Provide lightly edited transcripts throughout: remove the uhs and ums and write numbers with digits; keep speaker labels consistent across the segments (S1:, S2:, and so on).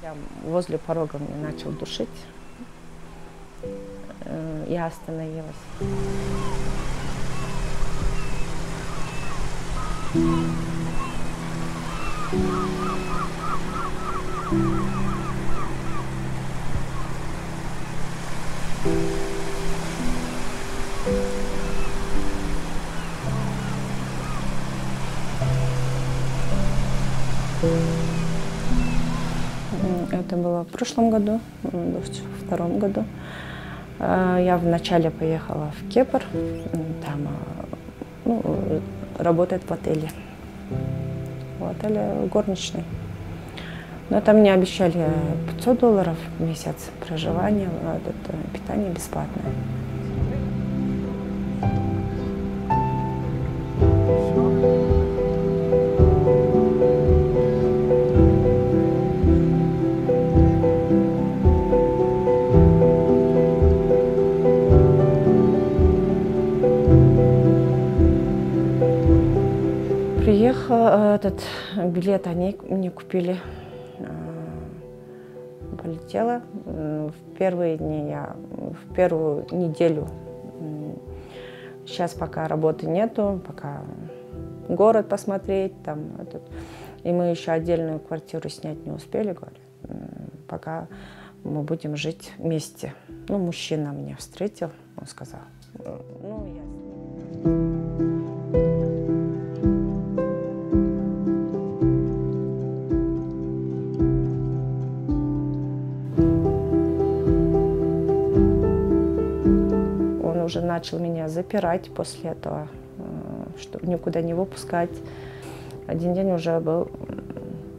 S1: Прям возле порога мне начал душить. Я остановилась. Это было в прошлом году, в 2022 году. Я вначале поехала в Кипр, там работает в отеле горничной. Но там мне обещали $500 в месяц проживания, питание бесплатное. Приехал, этот билет они мне купили, полетела. В первые дни, в первую неделю, сейчас пока работы нету, пока город посмотреть, там, и мы еще отдельную квартиру снять не успели, говорю, пока мы будем жить вместе. Ну, мужчина меня встретил, он сказал, ну, я... Уже начал меня запирать после этого, чтобы никуда не выпускать. Один день уже был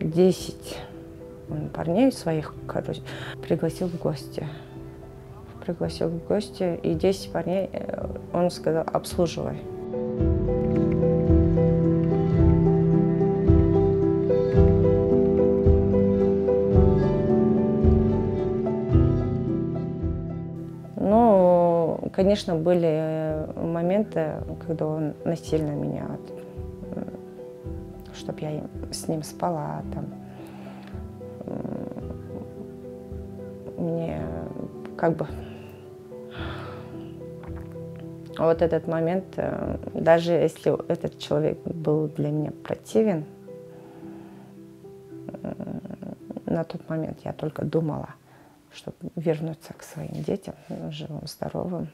S1: 10 парней своих, короче, пригласил в гости. И 10 парней, он сказал, обслуживай. Конечно, были моменты, когда он насильно меня, чтобы я с ним спала, там. Мне как бы вот этот момент, даже если этот человек был для меня противен, на тот момент я только думала, чтобы вернуться к своим детям, живым, здоровым.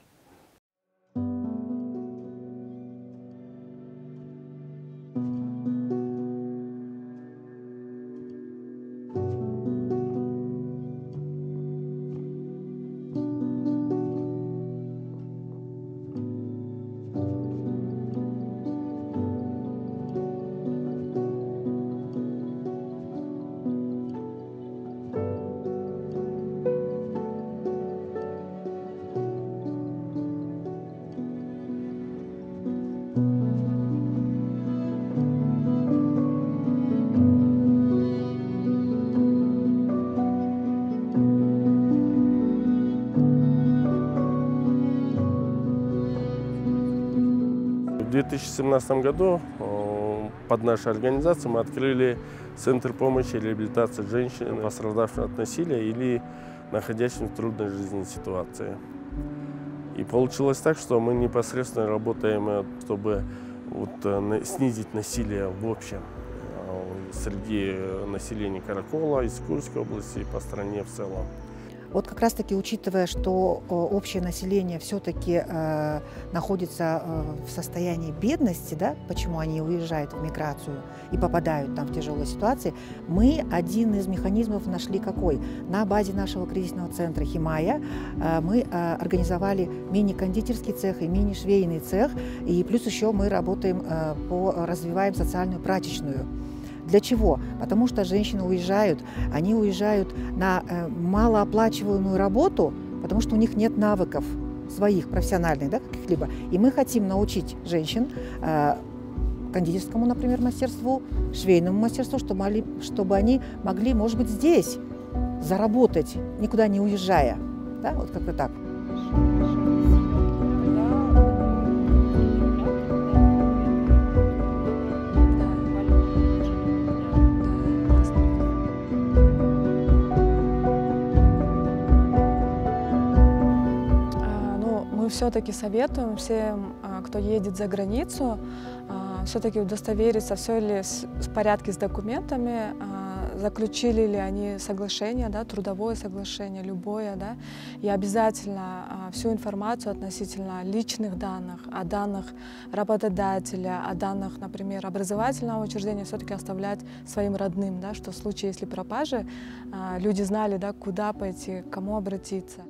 S2: В 2017 году под нашей организацией мы открыли Центр помощи и реабилитации женщин, пострадавших от насилия или находящихся в трудной жизненной ситуации. И получилось так, что мы непосредственно работаем, чтобы снизить насилие в общем среди населения Каракола, из Курской области и по стране в целом.
S3: Вот как раз-таки учитывая, что общее население все-таки находится в состоянии бедности, да, почему они уезжают в миграцию и попадают там в тяжелые ситуации, мы один из механизмов нашли какой? На базе нашего кризисного центра «Химая» мы организовали мини-кондитерский цех и мини-швейный цех, и плюс еще мы работаем, развиваем социальную прачечную. Для чего? Потому что женщины уезжают, они уезжают на малооплачиваемую работу, потому что у них нет навыков своих профессиональных, да, каких-либо. И мы хотим научить женщин кондитерскому, например, мастерству, швейному мастерству, чтобы они могли, может быть, здесь заработать, никуда не уезжая. Да? Вот как-то так.
S4: все-таки советуем всем, кто едет за границу, все-таки удостовериться, все ли в порядке с документами, заключили ли они соглашение, да, трудовое соглашение, любое, да, и обязательно всю информацию относительно личных данных, о данных работодателя, о данных, например, образовательного учреждения все-таки оставлять своим родным, да, что в случае, если пропажи, люди знали, да, куда пойти, к кому обратиться.